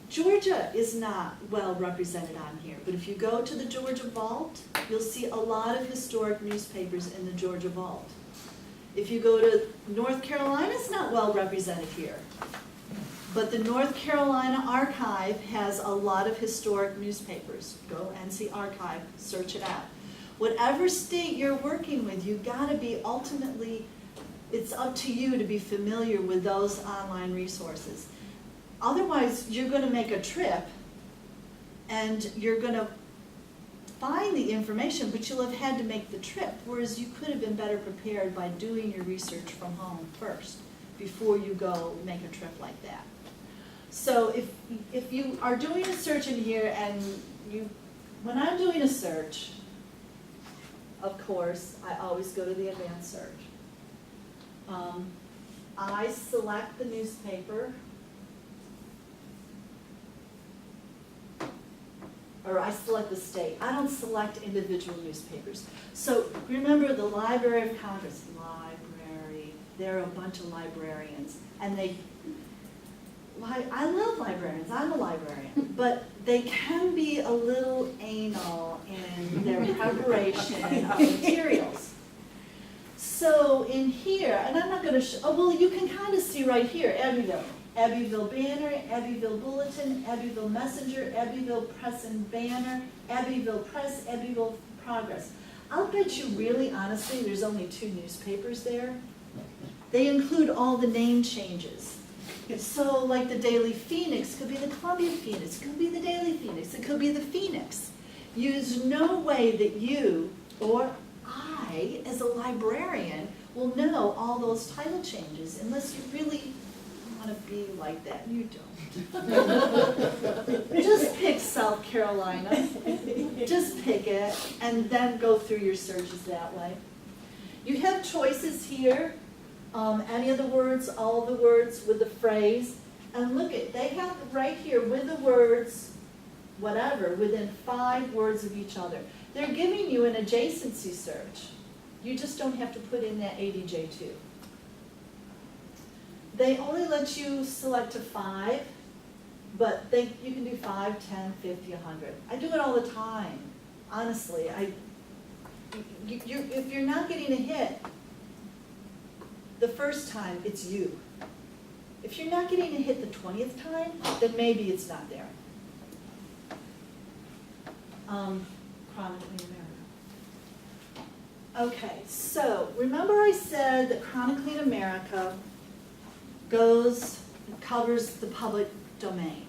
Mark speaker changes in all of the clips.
Speaker 1: Georgia is not well represented on here, but if you go to the Georgia Vault, you'll see a lot of historic newspapers in the Georgia Vault. If you go to North Carolina, it's not well represented here. But the North Carolina Archive has a lot of historic newspapers. Go NC Archive, search it out. Whatever state you're working with, you've got to be ultimately, it's up to you to be familiar with those online resources. Otherwise, you're going to make a trip and you're going to find the information, but you'll have had to make the trip, whereas you could have been better prepared by doing your research from home first before you go make a trip like that. So if you are doing a search in here and when I'm doing a search, of course, I always go to the advanced search. I select the newspaper, or I select the state. I don't select individual newspapers. So remember the Library of Congress, there are a bunch of librarians, and I love librarians, I'm a librarian, but they can be a little anal in their preparation of materials. So in here, and I'm not going to oh well, you can kind of see right here, Abbeville Banner, Abbeville Bulletin, Abbeville Messenger, Abbeville Press and Banner, Abbeville Press, Abbeville Progress. I'll bet you really honestly there's only 2 newspapers there. They include all the name changes. So like the Daily Phoenix could be the Columbia Phoenix, it could be the Daily Phoenix, it could be the Phoenix. There's no way that you or I, as a librarian, will know all those title changes unless you really want to be like that. You don't. Just pick South Carolina. Just pick it and then go through your searches that way. You have choices here. Any of the words, all of the words with the phrase. And look at, they have right here with the words, whatever, within 5 words of each other. They're giving you an adjacency search. You just don't have to put in that ADJ2. They only let you select to 5, but you can do 5, 10, 50, 100. I do it all the time, honestly. If you're not getting a hit the first time, it's you. If you're not getting a hit the 20th time, then maybe it's not there. Chronicling America. Okay, so remember I said that Chronicling America covers the public domain.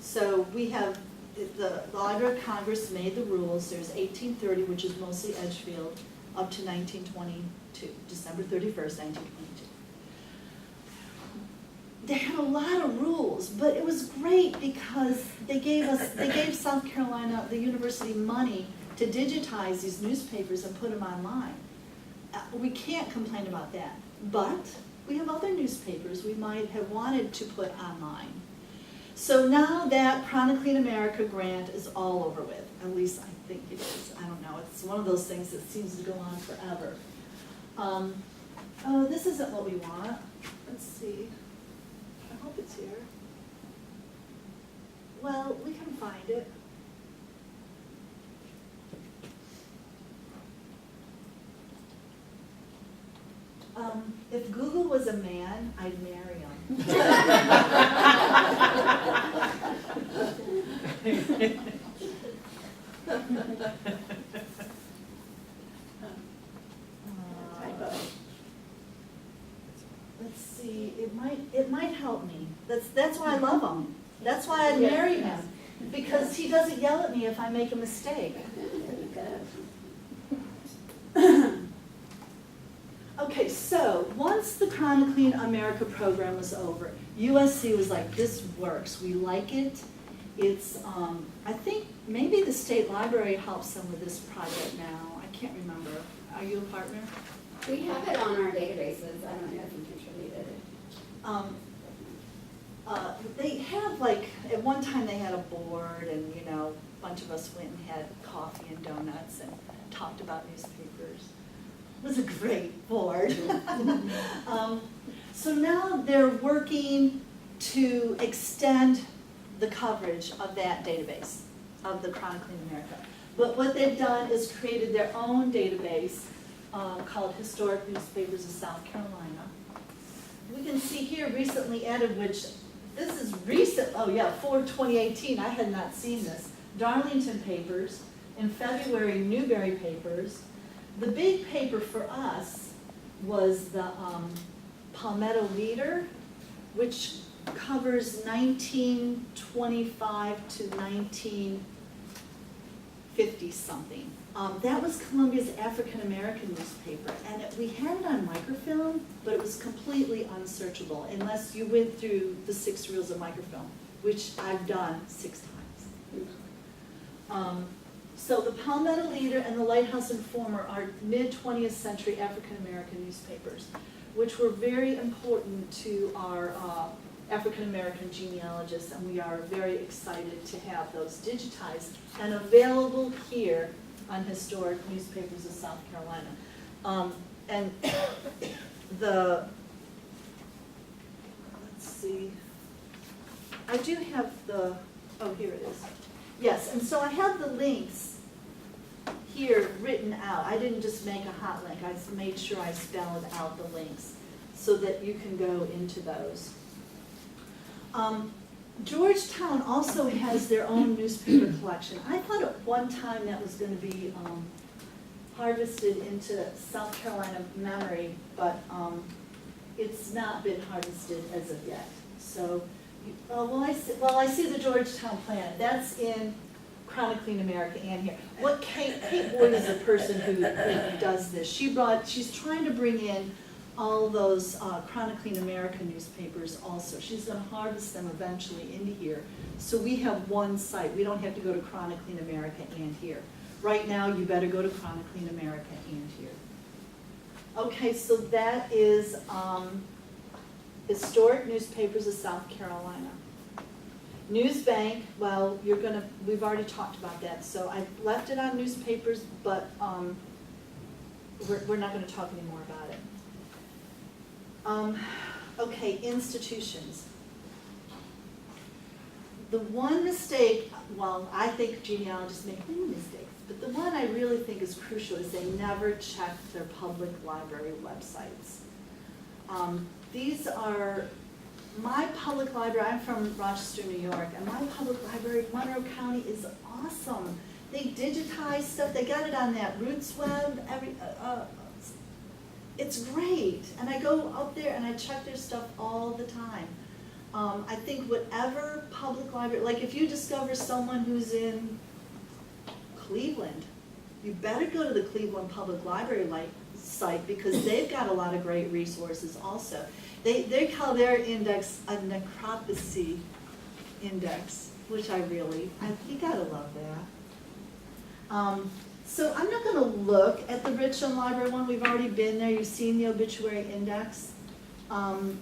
Speaker 1: So we have, the Library of Congress made the rules. There's 1830, which is mostly Edgefield, up to 1922, December 31st, 1922. They had a lot of rules, but it was great because they gave South Carolina, the university, money to digitize these newspapers and put them online. We can't complain about that, but we have other newspapers we might have wanted to put online. So now that Chronicling America grant is all over with, at least I think it is. I don't know, it's one of those things that seems to go on forever. Oh, this isn't what we want. Let's see. I hope it's here. Well, we can find it. If Google was a man, I'd marry him. Let's see, it might help me. That's why I love him. That's why I'd marry him. Because he doesn't yell at me if I make a mistake. Okay, so once the Chronicling America program was over, USC was like, this works, we like it. It's, I think maybe the state library helps them with this project now. I can't remember. Are you a partner?
Speaker 2: We have it on our databases. I don't know if you contributed it.
Speaker 1: They have, like, at one time they had a board and, you know, a bunch of us went and had coffee and donuts and talked about newspapers. It was a great board. So now they're working to extend the coverage of that database, of the Chronicling America. But what they've done is created their own database called Historic Newspapers of South Carolina. We can see here recently added, which this is recent, oh yeah, for 2018, I had not seen this. Darlington Papers, in February, Newberry Papers. The big paper for us was the Palmetto Leader, which covers 1925 to 1950 something. That was Columbia's African American newspaper, and we had it on microfilm, but it was completely unsearchable unless you went through the 6 reels of microfilm, which I've done 6 times. So the Palmetto Leader and the Lighthouse Informer are mid-20th century African American newspapers, which were very important to our African American genealogists, and we are very excited to have those digitized and available here on Historic Newspapers of South Carolina. And let's see, I do have the, oh, here it is. Yes, and so I have the links here written out. I didn't just make a hot link, I made sure I spelled out the links so that you can go into those. Georgetown also has their own newspaper collection. I thought at one time that was going to be harvested into South Carolina memory, but it's not been harvested as of yet. So, I see the Georgetown Planet. That's in Chronicling America and here. What Kate Ward is the person who does this. She's trying to bring in all those Chronicling America newspapers also. She's going to harvest them eventually into here. So we have one site. We don't have to go to Chronicling America and here. Right now, you better go to Chronicling America and here. Okay, so that is Historic Newspapers of South Carolina. Newsbank, well, we've already talked about that. So I left it on newspapers, but we're not going to talk anymore about it. Okay, institutions. The one mistake, well, I think genealogists make many mistakes, but the one I really think is crucial is they never check their public library websites. These are, my public library, I'm from Rochester, New York, and my public library, Monroe County, is awesome. They digitize stuff, they got it on that Roots web, it's great, and I go up there and I check their stuff all the time. I think whatever public library, like if you discover someone who's in Cleveland, you better go to the Cleveland Public Library site because they've got a lot of great resources also. They call their index a necropsy index, which you gotta love that. So I'm not going to look at the Richland Library one. We've already been there. You've seen the obituary index. But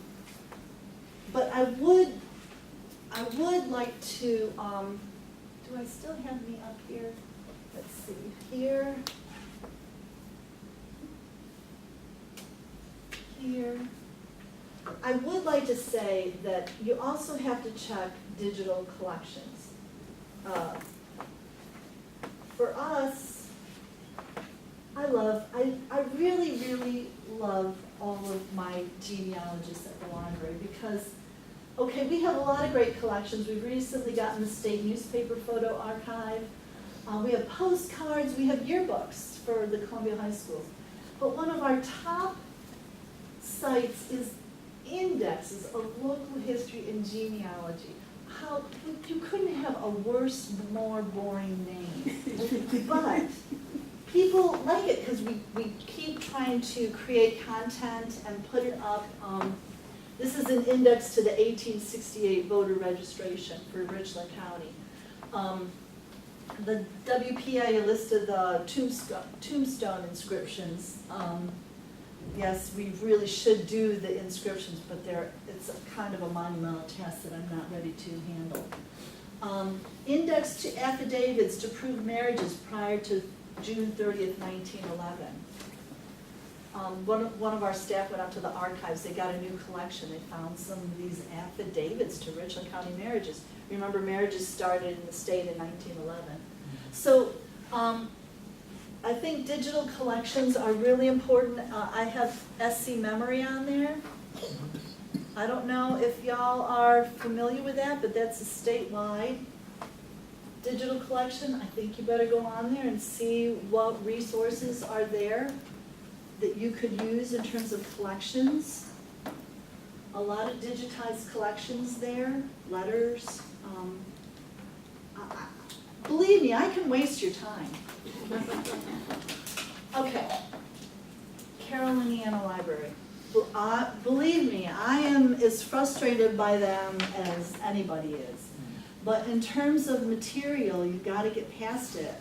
Speaker 1: I would like to, do I still have me up here? Let's see, here. I would like to say that you also have to check digital collections. For us, I really, really love all of my genealogists at the library because, okay, we have a lot of great collections. We've recently gotten the State Newspaper Photo Archive. We have postcards. We have yearbooks for the Columbia High Schools. But one of our top sites is indexes of local history and genealogy. You couldn't have a worse, more boring name. But people like it because we keep trying to create content and put it up. This is an index to the 1868 voter registration for Richland County. The WPA listed the tombstone inscriptions. Yes, we really should do the inscriptions, but it's a kind of a monumental task that I'm not ready to handle. Index to affidavits to prove marriages prior to June 30th, 1911. One of our staff went out to the archives, they got a new collection, they found some of these affidavits to Richland County marriages. Remember, marriages started in the state in 1911. So, I think digital collections are really important. I have SC Memory on there. I don't know if y'all are familiar with that, but that's a statewide digital collection. I think you better go on there and see what resources are there that you could use in terms of collections. A lot of digitized collections there, letters. Believe me, I can waste your time. Okay, Caroliniana Library. Believe me, I am as frustrated by them as anybody is. But in terms of material, you've got to get past it.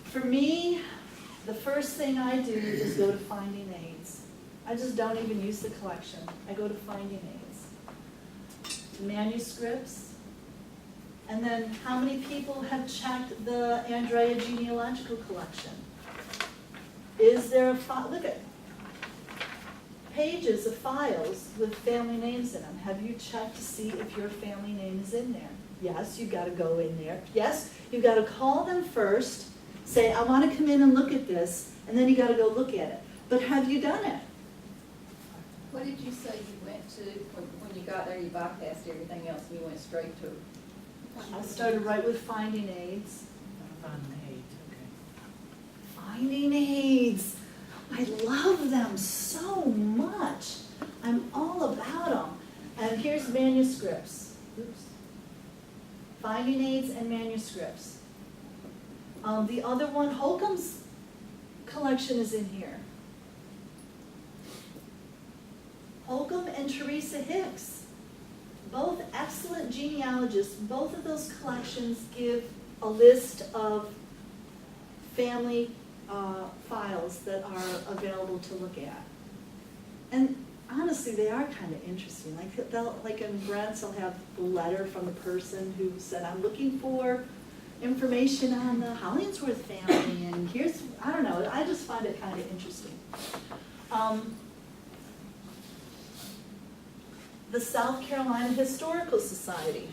Speaker 1: For me, the first thing I do is go to Finding Aids. I just don't even use the collection. I go to Finding Aids. Manuscripts. And then how many people have checked the Andrea Genealogical Collection? Is there a file? Look at pages of files with family names in them. Have you checked to see if your family name is in there? Yes, you've got to go in there. Yes, you've got to call them first, say, I want to come in and look at this, and then you got to go look at it. But have you done it?
Speaker 3: What did you say you went to, when you got there, you bypassed everything else and you went straight to?
Speaker 1: I started right with Finding Aids.
Speaker 4: Finding Aids, okay.
Speaker 1: Finding Aids. I love them so much. I'm all about them. And here's manuscripts. Oops. Finding Aids and manuscripts. The other one, Holcomb's collection is in here. Holcomb and Teresa Hicks. Both excellent genealogists. Both of those collections give a list of family files that are available to look at. And honestly, they are kind of interesting. Like in Brent's, they'll have the letter from the person who said, I'm looking for information on the Hollingsworth family, and here's, I don't know, I just find it kind of interesting. The South Carolina Historical Society.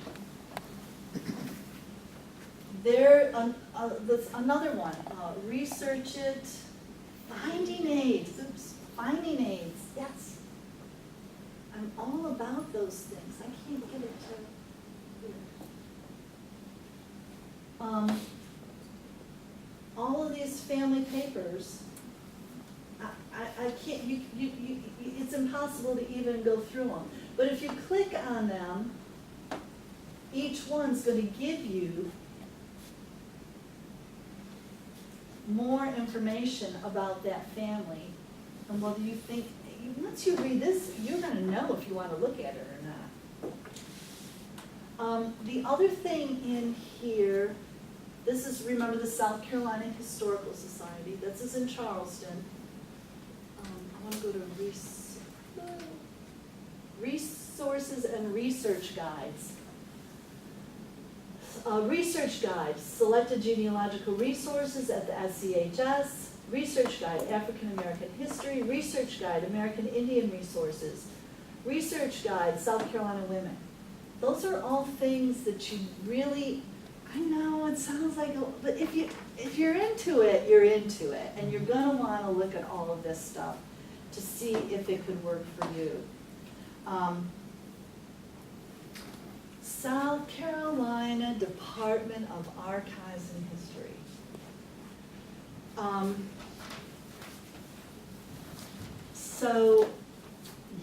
Speaker 1: That's another one. Research It, Finding Aids. Oops, Finding Aids. Yes, I'm all about those things. I can't get it to. All of these family papers. I can't. It's impossible to even go through them. But if you click on them, each one's going to give you more information about that family and whether you think, once you read this, you're going to know if you want to look at it or not. The other thing in here, this is, remember, the South Carolina Historical Society. This is in Charleston. I want to go to Resources and Research Guides. Research Guide, Selected Genealogical Resources at the SCHS, Research Guide, African American History, Research Guide, American Indian Resources, Research Guide, South Carolina Women. Those are all things that you really, I know it sounds like, but if you're into it, you're into it. And you're gonna wanna look at all of this stuff to see if it could work for you. South Carolina Department of Archives and History. So,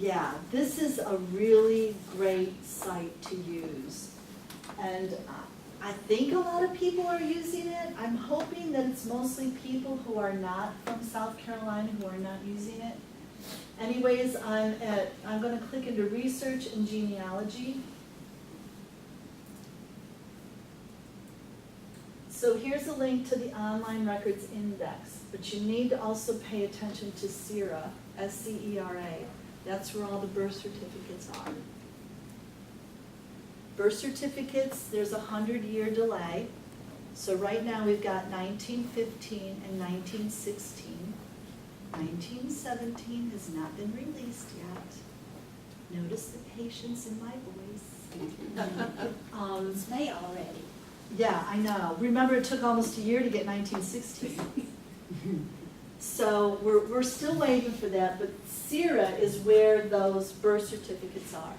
Speaker 1: yeah, this is a really great site to use. And I think a lot of people are using it. I'm hoping that it's mostly people who are not from South Carolina who are not using it. Anyways, I'm going to click into Research and Genealogy. So here's a link to the Online Records Index, but you need to also pay attention to SCERA, S-C-E-R-A. That's where all the birth certificates are. Birth certificates, there's a 100-year delay. So right now we've got 1915 and 1916. 1917 has not been released yet. Notice the patience in my voice.
Speaker 2: It's May already.
Speaker 1: Yeah, I know. Remember, it took almost a year to get 1916. So we're still waiting for that, but SERA is where those birth certificates are.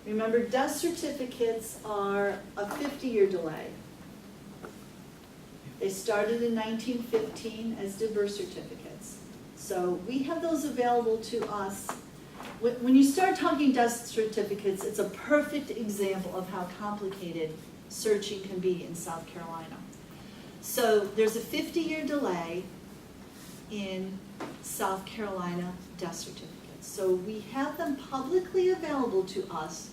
Speaker 1: Remember, death certificates are a 50-year delay. They started in 1915, as did birth certificates. So we have those available to us. When you start talking death certificates, it's a perfect example of how complicated searching can be in South Carolina. So there's a 50-year delay in South Carolina death certificates. So we have them publicly available to us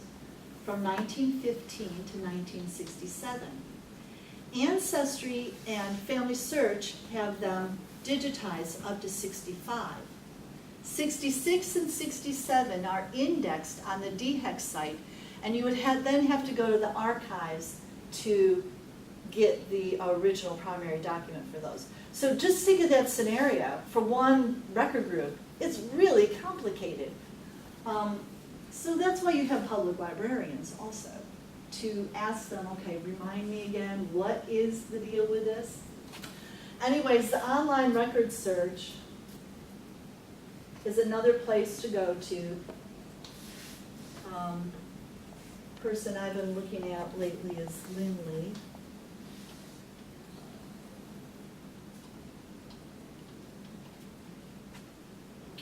Speaker 1: from 1915 to 1967. Ancestry and Family Search have them digitized up to 65. 66 and 67 are indexed on the DHEC site, and you would then have to go to the archives to get the original primary document for those. So just think of that scenario for one record group. It's really complicated. So that's why you have public librarians also, to ask them, okay, remind me again, what is the deal with this? Anyways, the online record search is another place to go to. Person I've been looking at lately is Lindley.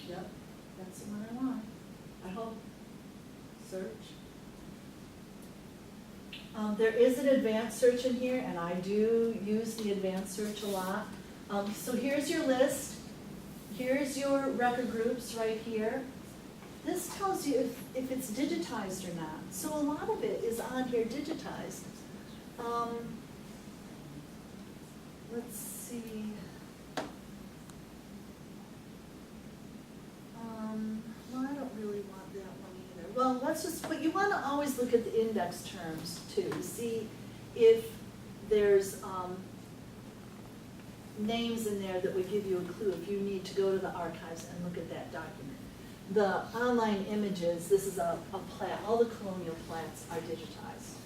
Speaker 1: Yep, that's the one I want, I hope. Search. There is an advanced search in here, and I do use the advanced search a lot. So here's your list. Here's your record groups right here. This tells you if it's digitized or not. So a lot of it is on here digitized. Let's see. Well, I don't really want that one either. Well, but you want to always look at the index terms too, to see if there's names in there that would give you a clue if you need to go to the archives and look at that document. The online images, this is a plat, all the colonial plats are digitized.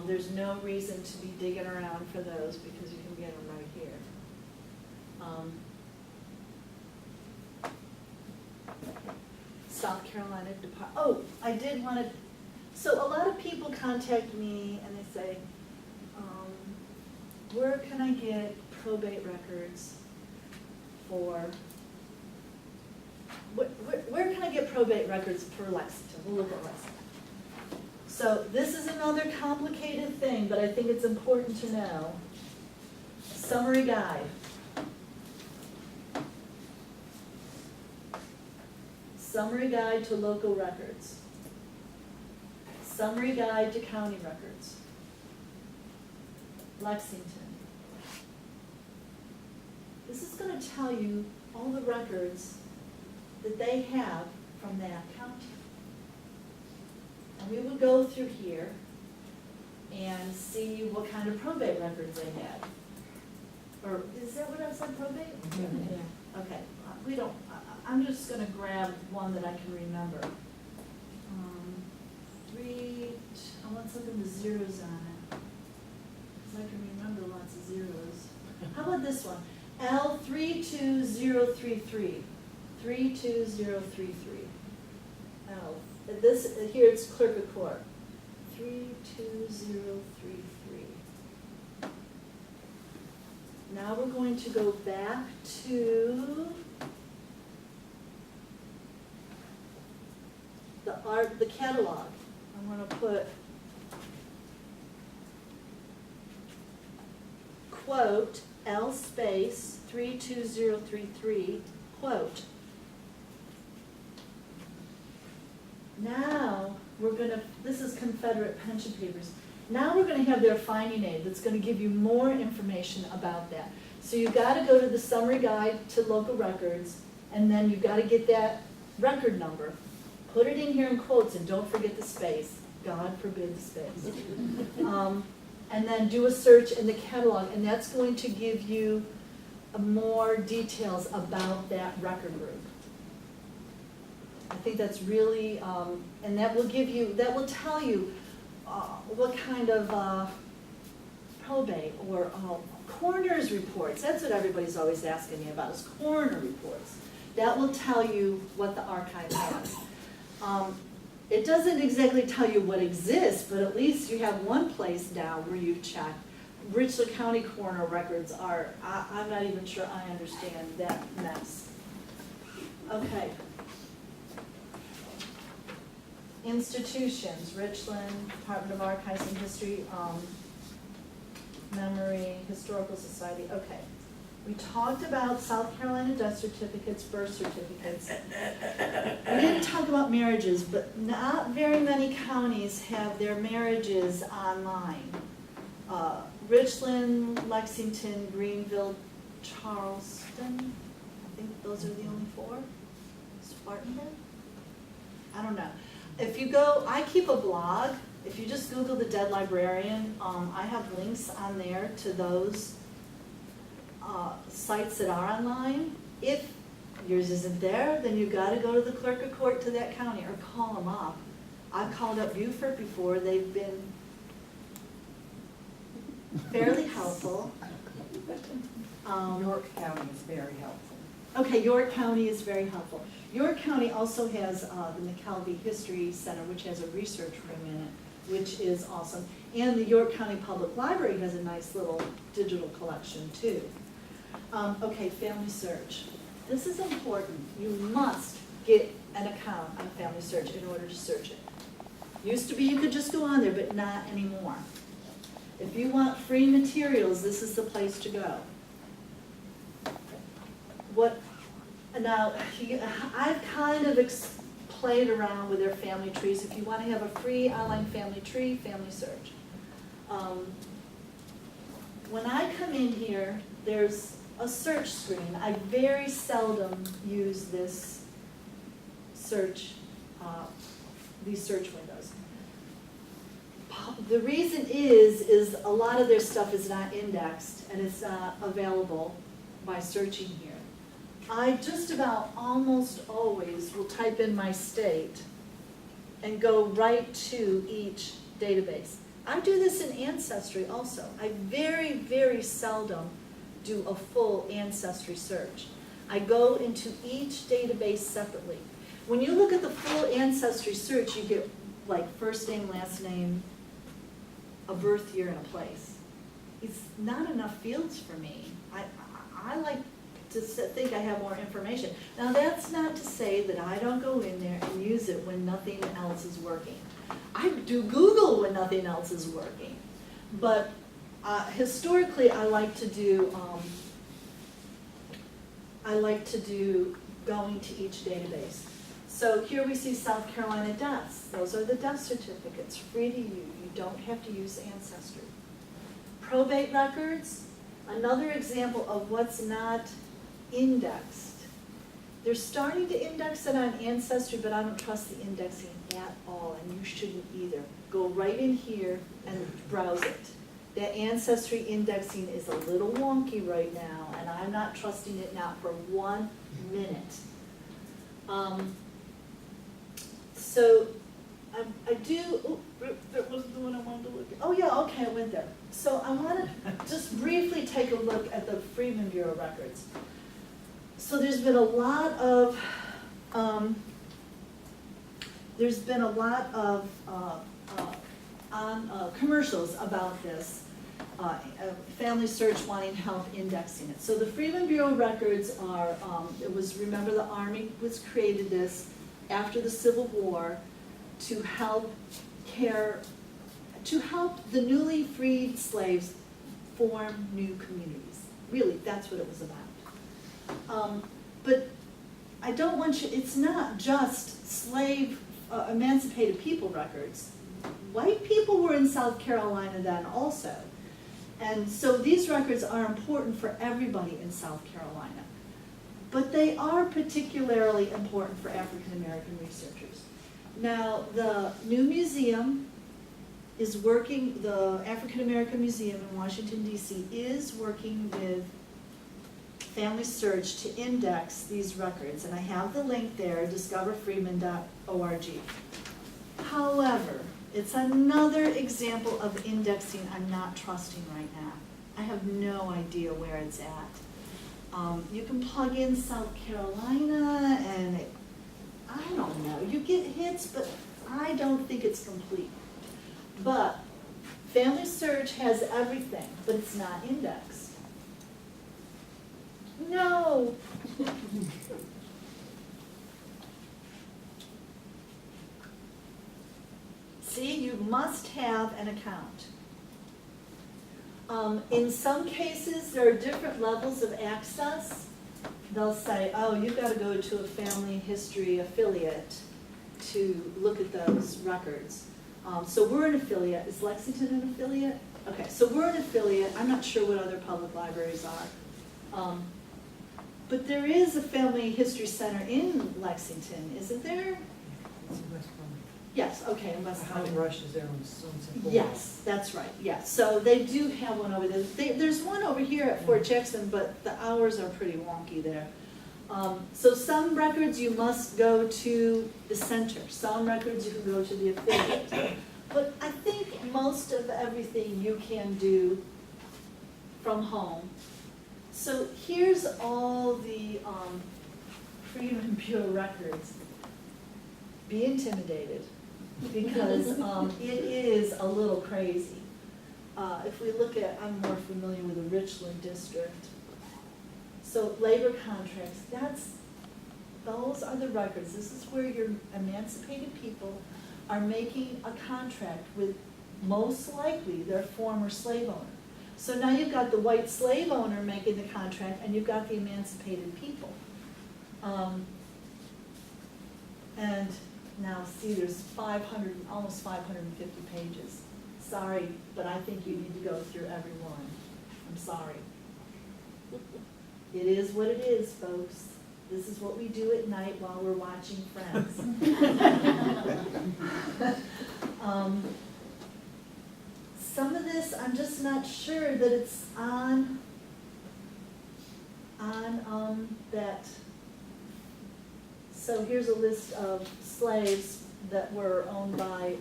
Speaker 1: There's no reason to be digging around for those because you can get them right here. South Carolina Department, oh, I did want to, so a lot of people contact me and they say, where can I get probate records for, where can I get probate records for Lexington? We'll look at Lexington. So this is another complicated thing, but I think it's important to know. Summary guide. Summary guide to local records. Summary guide to county records. Lexington. This is going to tell you all the records that they have from that county. And we would go through here and see what kind of probate records they had. Or is that what I said, probate? Yeah. Okay, we don't, I'm just gonna grab one that I can remember. I want something with zeros on it, because I can remember lots of zeros. How about this one? L32033. 32033. L. This, here it's clerk of court. 32033. Now we're going to go back to the catalog. I'm going to put quote L space 32033 quote. Now we're going to, this is Confederate pension papers. Now we're going to have their finding aid that's going to give you more information about that. So you've got to go to the summary guide to local records, and then you've got to get that record number. Put it in here in quotes, and don't forget the space. God forbid the space. And then do a search in the catalog, and that's going to give you more details about that record group. I think that's really, and that will give you, that will tell you what kind of probate or coroner's reports. That's what everybody's always asking me about, is coroner reports. That will tell you what the archive has. It doesn't exactly tell you what exists, but at least you have one place now where you've checked. Richland County coroner records are, I'm not even sure I understand that mess. Okay. Institutions, Richland, Department of Archives and History, Memory, Historical Society, okay. We talked about South Carolina death certificates, birth certificates. We didn't talk about marriages, but not very many counties have their marriages online. Richland, Lexington, Greenville, Charleston, I think those are the only four. Spartanburg? I don't know. If you go, I keep a blog. If you just Google the Dead Librarian, I have links on there to those sites that are online. If yours isn't there, then you've got to go to the clerk of court to that county or call them up. I've called up Beaufort before. They've been fairly helpful.
Speaker 4: York County is very helpful.
Speaker 1: Okay, York County is very helpful. York County also has the McKelvey History Center, which has a research room in it, which is awesome. And the York County Public Library has a nice little digital collection too. Okay, Family Search. This is important. You must get an account on Family Search in order to search it. Used to be you could just go on there, but not anymore. If you want free materials, this is the place to go. Now, I've kind of played around with their family trees. If you want to have a free online family tree, Family Search. When I come in here, there's a search screen. I very seldom use this search, these search windows. The reason is a lot of their stuff is not indexed and it's not available by searching here. I just about almost always will type in my state and go right to each database. I do this in Ancestry also. I very, very seldom do a full Ancestry search. I go into each database separately. When you look at the full Ancestry search, you get like first name, last name, a birth year, and a place. It's not enough fields for me. I like to think I have more information. Now that's not to say that I don't go in there and use it when nothing else is working. I do Google when nothing else is working. But historically I like to do going to each database. So here we see South Carolina deaths. Those are the death certificates, free to use. You don't have to use Ancestry. Probate records, another example of what's not indexed. They're starting to index it on Ancestry, but I don't trust the indexing at all, and you shouldn't either. Go right in here and browse it. That Ancestry indexing is a little wonky right now, and I'm not trusting it now for 1 minute. So I do, oh, that wasn't the one I wanted to look at. Oh yeah, okay, I went there. So I want to just briefly take a look at the Freedmen Bureau records. So there's been a lot of, commercials about this, Family Search wanting help indexing it. So the Freedmen Bureau records are, remember the Army was created this after the Civil War to help the newly freed slaves form new communities. Really, that's what it was about. But I don't want you, it's not just slave, emancipated people records. White people were in South Carolina then also. And so these records are important for everybody in South Carolina. But they are particularly important for African American researchers. Now, the new museum is working, the African American Museum in Washington, D.C. is working with Family Search to index these records, and I have the link there, discoverfreeman.org. However, it's another example of indexing I'm not trusting right now. I have no idea where it's at. You can plug in South Carolina and I don't know, you get hits, but I don't think it's complete. But Family Search has everything, but it's not indexed. No. See, you must have an account. In some cases, there are different levels of access. They'll say, oh, you've got to go to a family history affiliate to look at those records. So we're an affiliate. Is Lexington an affiliate? Okay, so we're an affiliate. I'm not sure what other public libraries are. But there is a family history center in Lexington, isn't there?
Speaker 4: It's in West Palm.
Speaker 1: Yes, okay, in West
Speaker 4: Holly
Speaker 1: Palm.
Speaker 4: Rush is there on Sunset.
Speaker 1: Yes, that's right, yes. So they do have one over there. There's one over here at Fort Jackson, but the hours are pretty wonky there. So some records you must go to the center. Some records you can go to the affiliate. But I think most of everything you can do from home. So here's all the Freedmen Bureau records. Be intimidated, because it is a little crazy. If we look at, I'm more familiar with the Richland district. So labor contracts, those are the records. This is where your emancipated people are making a contract with most likely their former slave owner. So now you've got the white slave owner making the contract, and you've got the emancipated people. And now, see, there's 500, almost 550 pages. Sorry, but I think you need to go through every one. I'm sorry. It is what it is, folks. This is what we do at night while we're watching Friends. Some of this, I'm just not sure that it's on that. So here's a list of slaves that were owned by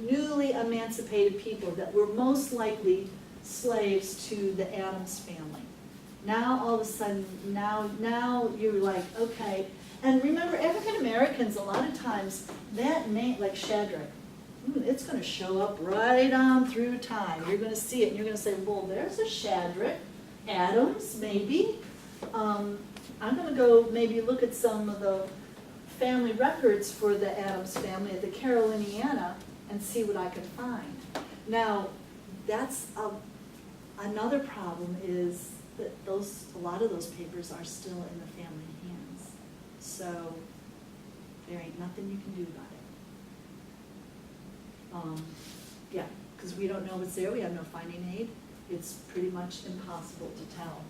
Speaker 1: newly emancipated people that were most likely slaves to the Addams family. Now all of a sudden, now you're like, okay. And remember, African Americans, a lot of times, that name, like Shadrach, it's going to show up right on through time. You're going to see it, and you're going to say, well, there's a Shadrach. Addams, maybe. I'm going to go maybe look at some of the family records for the Addams family at the Carroll, Indiana, and see what I can find. Now, that's another problem is that a lot of those papers are still in the family hands. So there ain't nothing you can do about it. Yeah, because we don't know what's there. We have no finding aid. It's pretty much impossible to tell.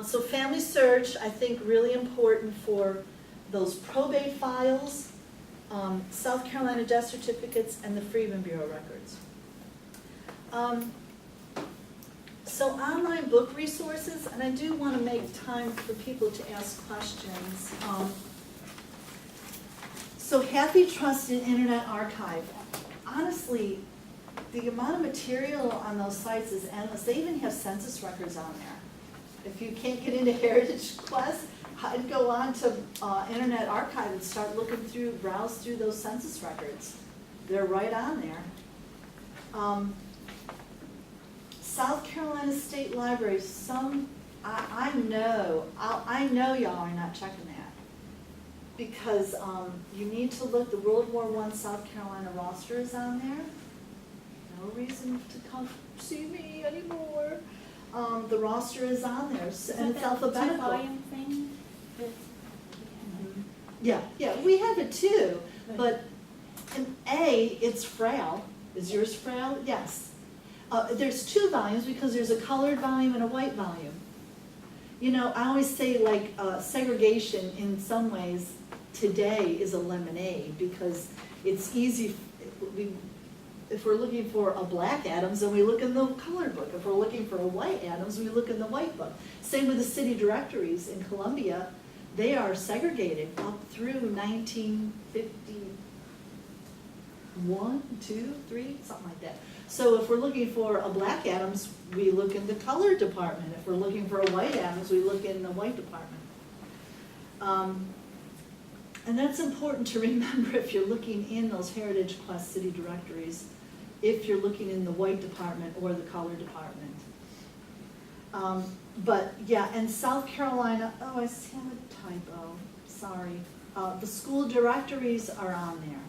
Speaker 1: So Family Search, I think, really important for those probate files, South Carolina death certificates, and the Freedmen Bureau records. So online book resources, and I do want to make time for people to ask questions. So HathiTrust and Internet Archive, honestly, the amount of material on those sites is endless. They even have census records on there. If you can't get into Heritage Quest, I'd go on to Internet Archive and start looking through, browse through those census records. They're right on there. South Carolina State Library, I know y'all are not checking that. Because you need to look, the World War I South Carolina roster is on there. No reason to come see me anymore. The roster is on there, and it's alphabetical.
Speaker 2: Two-volume thing?
Speaker 1: Yeah, we have it too, but in A, it's frail. Is yours frail? Yes. There's 2 volumes because there's a colored volume and a white volume. You know, I always say, like, segregation in some ways today is a lemonade because it's easy. if we're looking for a black Adams, then we look in the colored book. If we're looking for a white Adams, we look in the white book. Same with the city directories in Columbia. They are segregated up through 1951, 2, 3, something like that. So if we're looking for a black Adams, we look in the color department. If we're looking for a white Adams, we look in the white department. And that's important to remember if you're looking in those Heritage Quest city directories, if you're looking in the white department or the color department. But yeah, and South Carolina, oh, I have a typo, sorry. The school directories are on there.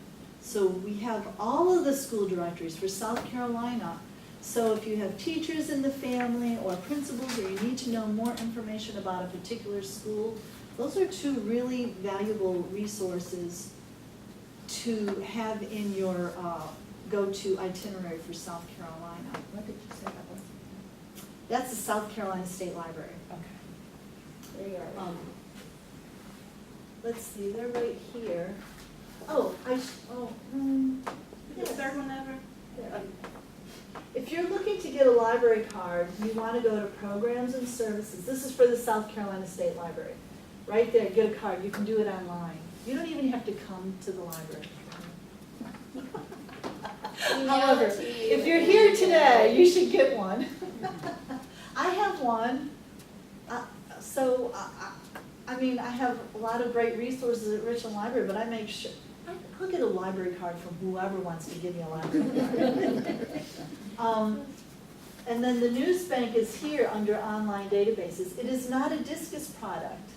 Speaker 1: So we have all of the school directories for South Carolina. So if you have teachers in the family or principals, or you need to know more information about a particular school, those are two really valuable resources to have in your go-to itinerary for South Carolina.
Speaker 3: What did you say that was?
Speaker 1: That's the South Carolina State Library.
Speaker 3: Okay.
Speaker 2: There you are.
Speaker 1: Let's see, they're right here. Oh, yes.
Speaker 2: third one over?
Speaker 1: If you're looking to get a library card, you want to go to Programs and Services. This is for the South Carolina State Library. Right there, get a card. You can do it online. You don't even have to come to the library. However, if you're here today, you should get one. I have one. I mean, I have a lot of great resources at Richland Library, but I make sure, I'll get a library card from whoever wants to give me a library card. And then the News Bank is here under online databases. It is not a Discus product,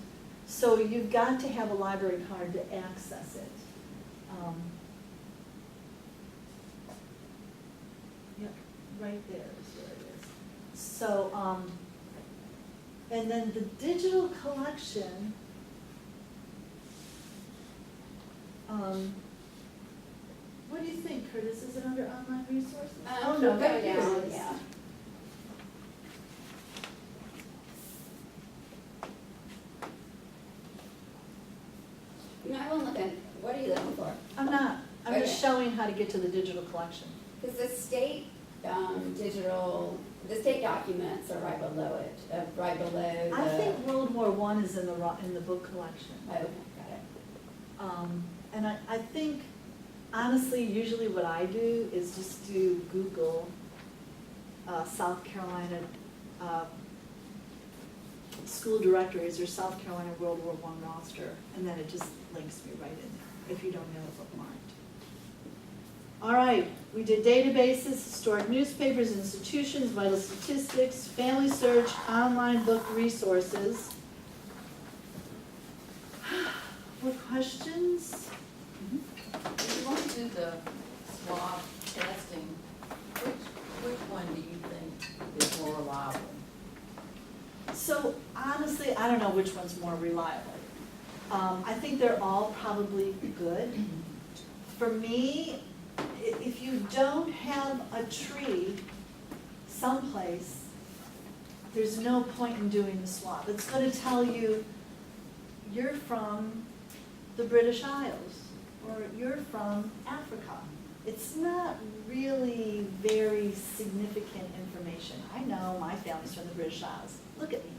Speaker 1: so you've got to have a library card to access it. Yep, right there is where it is. So, and then the digital collection, what do you think, Curtis? Is it under online resources? Oh, no,
Speaker 2: Go
Speaker 1: there it
Speaker 2: down,
Speaker 1: is.
Speaker 2: yeah. No, I won't look at, what are you looking for?
Speaker 1: I'm not. I'm just
Speaker 2: Okay.
Speaker 1: showing how to get to the digital collection.
Speaker 2: Because the state the state documents are right below it, right below the.
Speaker 1: I think World War I is in the book collection.
Speaker 2: Oh, okay, got it.
Speaker 1: And I think, honestly, usually what I do is just do Google South Carolina school directories or South Carolina World War I roster, and then it just links me right in there, if you don't know it bookmarked. All right, we did databases, historic newspapers, institutions, vital statistics, family search, online book resources. What questions?
Speaker 3: If you want to do the swab testing, which one do you think is more reliable?
Speaker 1: So honestly, I don't know which one's more reliable. I think they're all probably good. For me, if you don't have a tree someplace, there's no point in doing the swab. It's going to tell you you're from the British Isles or you're from Africa. It's not really very significant information. I know my family's from the British Isles. Look at me.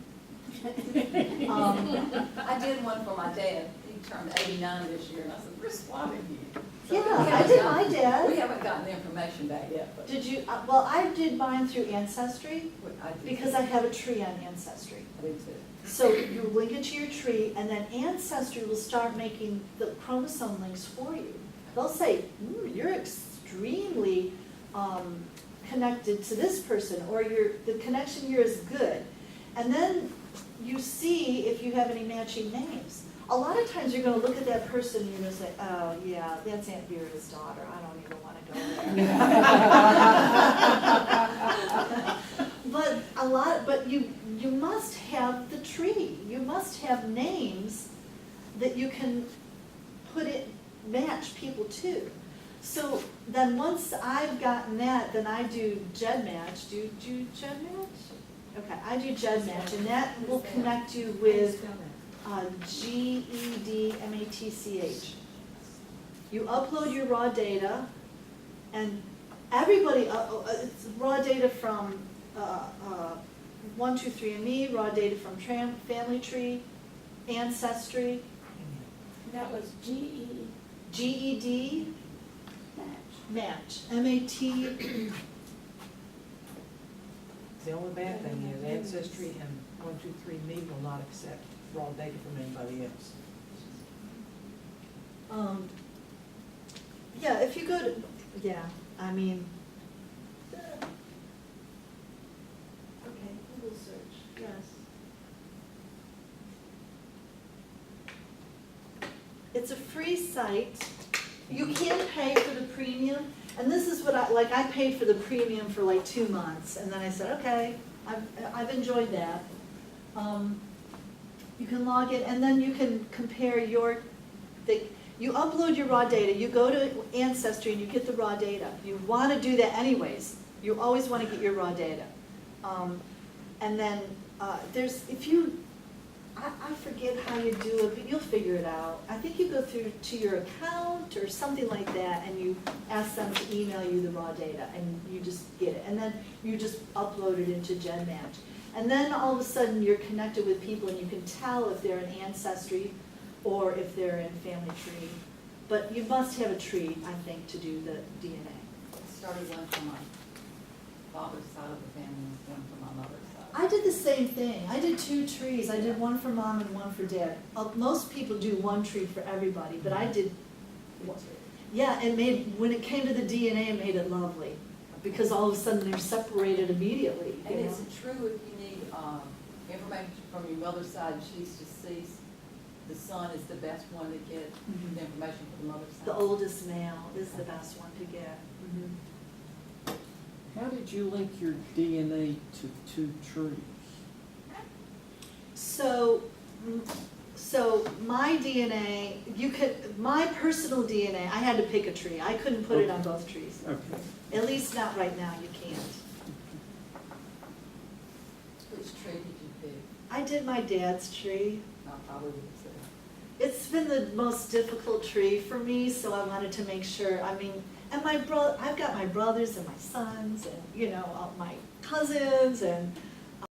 Speaker 3: I did one for my dad. He turned 89 this year, and I said, we're swabbing you. So
Speaker 1: Yeah,
Speaker 3: we
Speaker 1: I
Speaker 3: haven't
Speaker 1: did
Speaker 3: gotten-
Speaker 1: my dad.
Speaker 3: We haven't gotten the information back yet, but.
Speaker 1: Did you, well, I did mine through Ancestry
Speaker 3: I did.
Speaker 1: because I have a tree on Ancestry.
Speaker 3: I did too.
Speaker 1: So you link it to your tree, and then Ancestry will start making the chromosome links for you. They'll say, you're extremely connected to this person, or the connection here is good. And then you see if you have any matching names. A lot of times you're going to look at that person and you're going to say, oh, yeah, that's Aunt Vera's daughter. I don't even want to go there. But you must have the tree. You must have names that you can match people to. So then once I've gotten that, then I do GEDmatch. Do you do GEDmatch? Okay, I do GEDmatch, and that will connect you with GEDMATCH. You upload your raw data, and Everybody, it's raw data from 123andMe, raw data from Family Tree, Ancestry,
Speaker 2: That was
Speaker 1: GED,
Speaker 2: match.
Speaker 1: MAT.
Speaker 4: The only bad thing is Ancestry and 123me will not accept raw data from anybody else.
Speaker 1: Yeah, if you go to, yeah, I mean. Okay, Google search, yes. It's a free site. You can pay for the premium, and this is what I paid for the premium for like 2 months, and then I said, okay, I've enjoyed that. You can log in, and then you can compare you upload your raw data, you go to Ancestry and you get the raw data. You want to do that anyways. You always want to get your raw data. And then I forget how you do it, but you'll figure it out. I think you go through to your account or something like that, and you ask them to email you the raw data, and you just get it. And then you just upload it into GenMatch. And then all of a sudden, you're connected with people, and you can tell if they're in Ancestry or if they're in Family Tree. But you must have a tree, I think, to do the DNA.
Speaker 3: Started one from my father's side of the family and one from my mother's side.
Speaker 1: I did the same thing. I did 2 trees. I did one for mom and one for dad. Most people do 1 tree for everybody, but I did, yeah, when it came to the DNA, it made it lovely. Because all of a sudden they're separated immediately. you
Speaker 3: And
Speaker 1: know?
Speaker 3: is it true if you need information from your mother's side and she's deceased, the son is the best one to get
Speaker 1: Mhm.
Speaker 3: the information from the mother's side?
Speaker 1: The oldest male is the best one to get.
Speaker 5: How did you link your DNA to 2 trees?
Speaker 1: So my DNA, my personal DNA, I had to pick a tree. I couldn't put it on both trees.
Speaker 5: Okay.
Speaker 1: At least not right now, you can't.
Speaker 3: Which tree did you pick?
Speaker 1: I did my dad's tree.
Speaker 3: I probably would say.
Speaker 1: It's been the most difficult tree for me, so I wanted to make sure, and I've got my brothers and my sons and, all my cousins, and